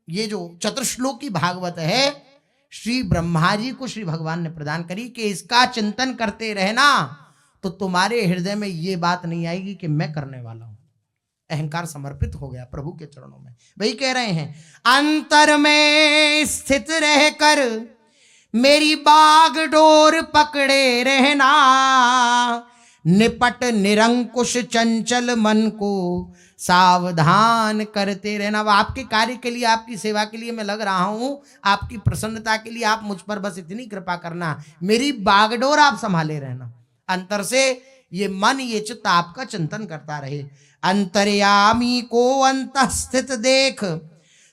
ये जो चतुश्लोकी भागवत है, श्री ब्रह्मा जी को श्री भगवान ने प्रदान करी कि इसका चिंतन करते रहना, तो तुम्हारे हृदय में ये बात नहीं आएगी कि मैं करने वाला हूं। अहंकार समर्पित हो गया प्रभु के चरणों में। वही कह रहे हैं, अंतर में स्थित रहकर मेरी बागडोर पकड़े रहना, निपट निरंकुश चंचल मन को सावधान करते रहना। अब आपके कार्य के लिए, आपकी सेवा के लिए मैं लग रहा हूं, आपकी प्रसन्नता के लिए आप मुझ पर बस इतनी कृपा करना, मेरी बागडोर आप संभाले रहना। अंतर से ये मन, ये चित्त आपका चिंतन करता रहे। अंतर्यामी को अंतस्थित देख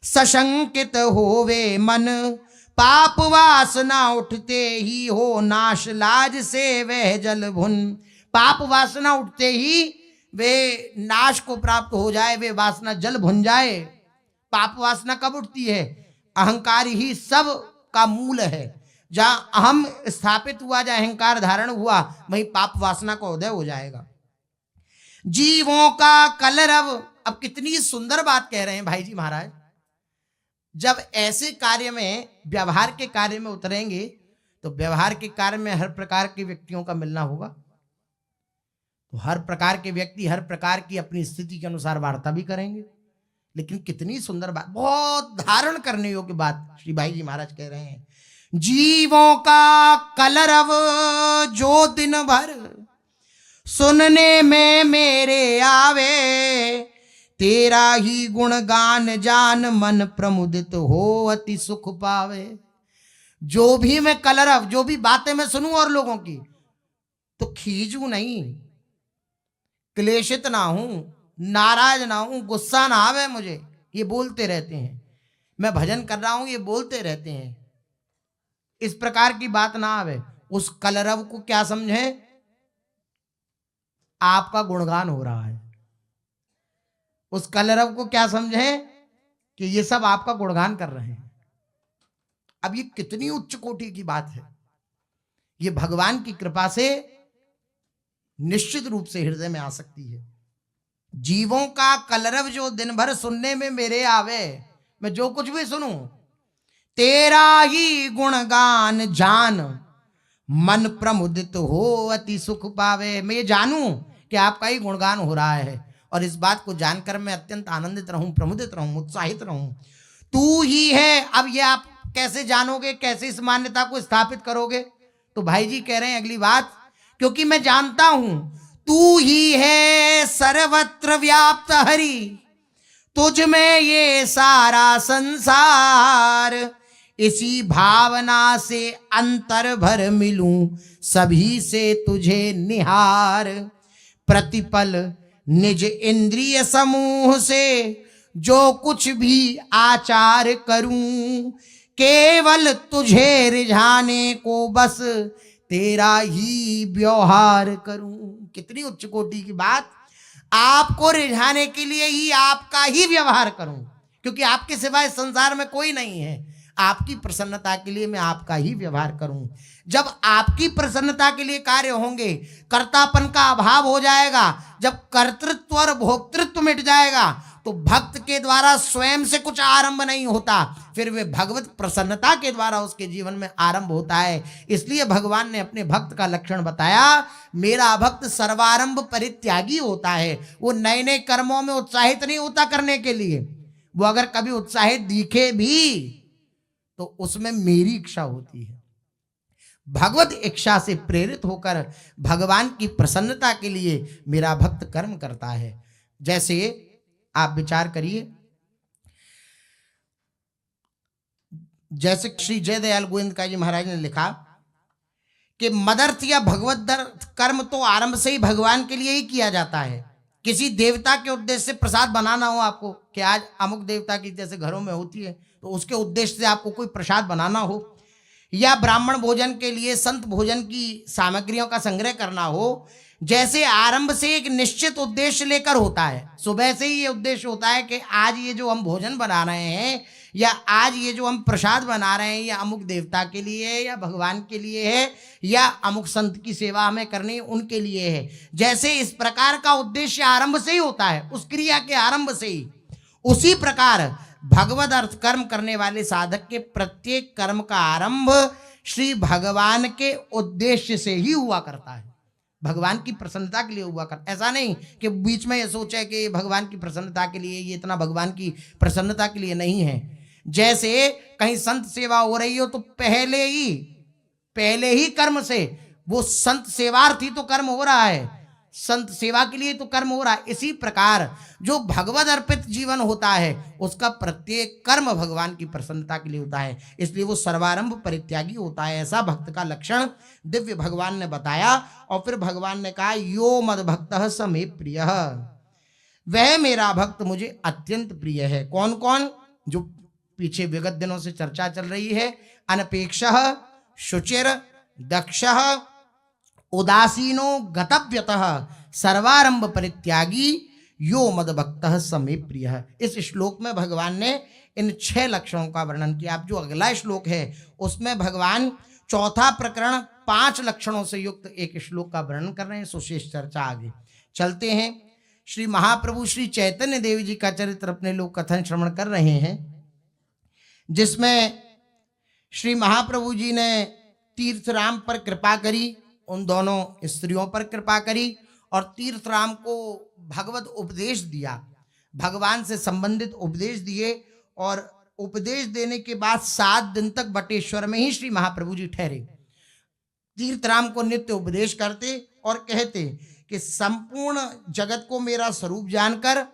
सशंकित होवे मन, पाप वासना उठते ही हो नाश लाज से वह जल भुन। पाप वासना उठते ही वे नाश को प्राप्त हो जाए, वे वासना जल भुन जाए। पाप वासना कब उठती है? अहंकार ही सब का मूल है। जहां अहम स्थापित हुआ, जहां अहंकार धारण हुआ, वहीं पाप वासना का उदय हो जाएगा। जीवों का कलरव। अब कितनी सुंदर बात कह रहे हैं भाई जी महाराज। जब ऐसे कार्य में, व्यवहार के कार्य में उतरेंगे, तो व्यवहार के कार्य में हर प्रकार के व्यक्तियों का मिलना होगा। तो हर प्रकार के व्यक्ति हर प्रकार की अपनी स्थिति के अनुसार वार्ता भी करेंगे। लेकिन कितनी सुंदर बात, बहुत धारण करने योग्य बात श्री भाई जी महाराज कह रहे हैं। जीवों का कलरव जो दिन भर सुनने में मेरे आवे, तेरा ही गुणगान जान मन प्रमुदित हो अति सुख पावे। जो भी मैं कलरव, जो भी बातें मैं सुनूं और लोगों की, तो खींचूं नहीं, क्लेशित ना हूं, नाराज ना हूं, गुस्सा ना आवे मुझे, ये बोलते रहते हैं। मैं भजन कर रहा हूं, ये बोलते रहते हैं, इस प्रकार की बात ना आवे। उस कलरव को क्या समझे, आपका गुणगान हो रहा है। उस कलरव को क्या समझे कि ये सब आपका गुणगान कर रहे हैं। अब ये कितनी उच्च कोटि की बात है। ये भगवान की कृपा से निश्चित रूप से हृदय में आ सकती है। जीवों का कलरव जो दिन भर सुनने में मेरे आवे, मैं जो कुछ भी सुनूं, तेरा ही गुणगान जान मन प्रमुदित हो अति सुख पावे। मैं ये जानूं कि आपका ही गुणगान हो रहा है, और इस बात को जानकर मैं अत्यंत आनंदित रहूं, प्रमुदित रहूं, उत्साहित रहूं। तू ही है। अब ये आप कैसे जानोगे, कैसे इस मान्यता को स्थापित करोगे? तो भाई जी कह रहे हैं अगली बात, क्योंकि मैं जानता हूं तू ही है सर्वत्र व्याप्त हरि, तुझ में ये सारा संसार, इसी भावना से अंतर भर मिलूं सभी से तुझे निहार। प्रतिपल निज इंद्रिय समूह से जो कुछ भी आचार करूं, केवल तुझे रिझाने को बस तेरा ही व्यवहार करूं। कितनी उच्च कोटि की बात। आपको रिझाने के लिए ही आपका ही व्यवहार करूं, क्योंकि आपके सिवाय संसार में कोई नहीं है। आपकी प्रसन्नता के लिए मैं आपका ही व्यवहार करूं। जब आपकी प्रसन्नता के लिए कार्य होंगे, कर्तापन का अभाव हो जाएगा, जब कर्तृत्व और भोक्तृत्व मिट जाएगा, तो भक्त के द्वारा स्वयं से कुछ आरंभ नहीं होता, फिर वे भगवत प्रसन्नता के द्वारा उसके जीवन में आरंभ होता है। इसलिए भगवान ने अपने भक्त का लक्षण बताया, मेरा भक्त सर्वारंभ परित्यागी होता है। वो नए नए कर्मों में उत्साहित नहीं होता करने के लिए। वो अगर कभी उत्साहित दिखे भी तो उसमें मेरी इच्छा होती है। भगवत इच्छा से प्रेरित होकर भगवान की प्रसन्नता के लिए मेरा भक्त कर्म करता है। जैसे आप विचार करिए, जैसे श्री जयदयाल गोविंद जी महाराज ने लिखा कि मदर्थ या भगवत कर्म तो आरंभ से ही भगवान के लिए ही किया जाता है। किसी देवता के उद्देश्य से प्रसाद बनाना हो आपको, कि आज अमुक देवता की जैसे घरों में होती है, तो उसके उद्देश्य से आपको कोई प्रसाद बनाना हो, या ब्राह्मण भोजन के लिए संत भोजन की सामग्रियों का संग्रह करना हो, जैसे आरंभ से एक निश्चित उद्देश्य लेकर होता है। सुबह से ही ये उद्देश्य होता है कि आज ये जो हम भोजन बना रहे हैं, या आज ये जो हम प्रसाद बना रहे हैं, या अमुक देवता के लिए है, या भगवान के लिए है, या अमुक संत की सेवा हमें करनी है उनके लिए है। जैसे इस प्रकार का उद्देश्य आरंभ से ही होता है, उस क्रिया के आरंभ से ही, उसी प्रकार भगवद अर्थ कर्म करने वाले साधक के प्रत्येक कर्म का आरंभ श्री भगवान के उद्देश्य से ही हुआ करता है। भगवान की प्रसन्नता के लिए हुआ करता। ऐसा नहीं कि बीच में ये सोचे कि भगवान की प्रसन्नता के लिए, ये इतना भगवान की प्रसन्नता के लिए नहीं है। जैसे कहीं संत सेवा हो रही हो तो पहले ही कर्म से वो संत सेवार्थी तो कर्म हो रहा है, संत सेवा के लिए तो कर्म हो रहा है। इसी प्रकार जो भगवद अर्पित जीवन होता है उसका प्रत्येक कर्म भगवान की प्रसन्नता के लिए होता है, इसलिए वो सर्वारंभ परित्यागी होता है। ऐसा भक्त का लक्षण दिव्य भगवान ने बताया। और फिर भगवान ने कहा, यो मद भक्तः स मे प्रियः, वह मेरा भक्त मुझे अत्यंत प्रिय है। कौन कौन? जो पीछे विगत दिनों से चर्चा चल रही है, अनपेक्षः, शुचिर, दक्षः, उदासीनो गतव्यतः, सर्वारंभ परित्यागी, यो मद भक्तः स मे प्रियः। इस श्लोक में भगवान ने इन 6 लक्षणों का वर्णन किया। अब जो अगला श्लोक है उसमें भगवान चौथा प्रकरण 5 लक्षणों से युक्त एक श्लोक का वर्णन कर रहे हैं। सुशेष चर्चा आगे चलते हैं। श्री महाप्रभु श्री चैतन्य देव जी का चरित्र अपने लोग कथन श्रवण कर रहे हैं, जिसमें श्री महाप्रभु जी ने तीर्थराम पर कृपा करी, उन दोनों स्त्रियों पर कृपा करी, और तीर्थराम को भगवत उपदेश दिया, भगवान से संबंधित उपदेश दिए। और उपदेश देने के बाद 7 दिन तक बटेश्वर में ही श्री महाप्रभु जी ठहरे। तीर्थराम को नित्य उपदेश करते और कहते कि संपूर्ण जगत को मेरा स्वरूप जानकर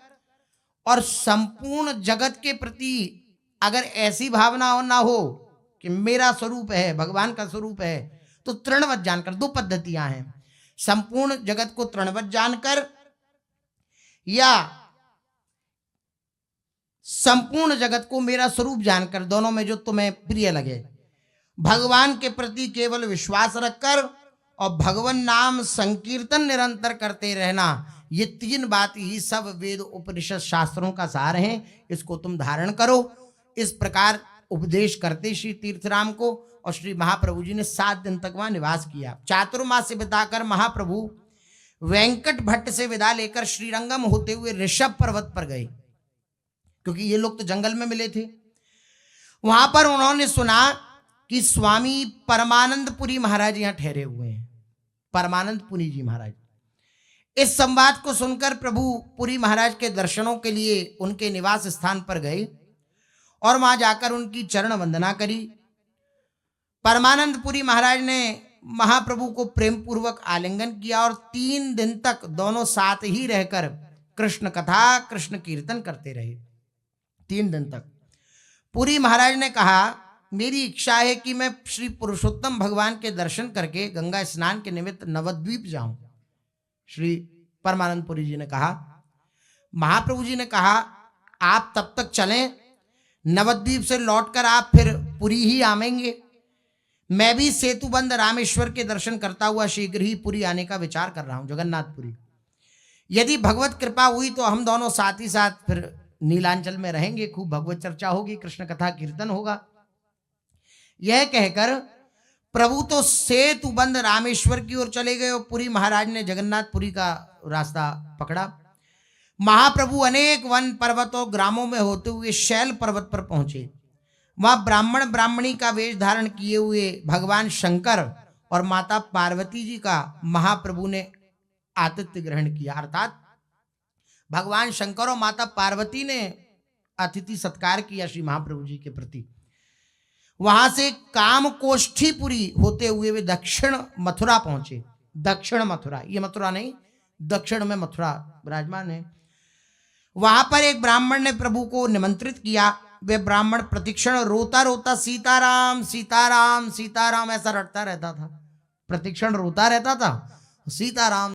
और संपूर्ण जगत के प्रति अगर ऐसी भावना ना हो कि मेरा स्वरूप है, भगवान का स्वरूप है, तो तृणवत जानकर, 2 पद्धतियां हैं, संपूर्ण जगत को तृणवत जानकर या संपूर्ण जगत को मेरा स्वरूप जानकर, दोनों में जो तुम्हें प्रिय लगे, भगवान के प्रति केवल विश्वास रखकर और भगवान नाम संकीर्तन निरंतर करते रहना, ये तीन बात ही सब वेद उपनिषद शास्त्रों का सार है। इसको तुम धारण करो। इस प्रकार उपदेश करते श्री तीर्थराम को, और श्री महाप्रभु जी ने 7 दिन तक वहां निवास किया। चातुर्मास से बिताकर महाप्रभु वेंकट भट्ट से विदा लेकर श्रीरंगम होते हुए ऋषभ पर्वत पर गए, क्योंकि ये लोग तो जंगल में मिले थे। वहां पर उन्होंने सुना कि स्वामी परमानंदपुरी महाराज यहां ठहरे हुए हैं, परमानंदपुरी जी महाराज। इस संवाद को सुनकर प्रभु पुरी महाराज के दर्शनों के लिए उनके निवास स्थान पर गए और वहां जाकर उनकी चरण वंदना करी। परमानंदपुरी महाराज ने महाप्रभु को प्रेम पूर्वक आलिंगन किया और 3 दिन तक दोनों साथ ही रहकर कृष्ण कथा कृष्ण कीर्तन करते रहे। 3 दिन तक पुरी महाराज ने कहा, मेरी इच्छा है कि मैं श्री पुरुषोत्तम भगवान के दर्शन करके गंगा स्नान के निमित्त नवद्वीप जाऊं। श्री परमानंदपुरी जी ने कहा, महाप्रभु जी ने कहा, आप तब तक चलें, नवद्वीप से लौटकर आप फिर पुरी ही आवेंगे। मैं भी सेतुबंद रामेश्वर के दर्शन करता हुआ शीघ्र ही पुरी आने का विचार कर रहा हूं, जगन्नाथपुरी। यदि भगवत कृपा हुई तो हम दोनों साथ ही साथ फिर नीलांचल में रहेंगे, खूब भगवत चर्चा होगी, कृष्ण कथा कीर्तन होगा। यह कहकर प्रभु तो सेतुबंद रामेश्वर की ओर चले गए और पुरी महाराज ने जगन्नाथपुरी का रास्ता पकड़ा। महाप्रभु अनेक वन पर्वतों ग्रामों में होते हुए शैल पर्वत पर पहुंचे। वहां ब्राह्मण ब्राह्मणी का वेश धारण किए हुए भगवान शंकर और माता पार्वती जी का महाप्रभु ने आतिथ्य ग्रहण किया, अर्थात भगवान शंकर और माता पार्वती ने अतिथि सत्कार किया श्री महाप्रभु जी के प्रति। वहां से कामकोष्ठीपुरी होते हुए वे दक्षिण मथुरा पहुंचे। दक्षिण मथुरा, ये मथुरा नहीं, दक्षिण में मथुरा विराजमान है। वहां पर एक ब्राह्मण ने प्रभु को निमंत्रित किया। वे ब्राह्मण प्रतिक्षण रोता रोता सीताराम सीताराम सीताराम ऐसा रटता रहता था, प्रतिक्षण रोता रहता था, सीताराम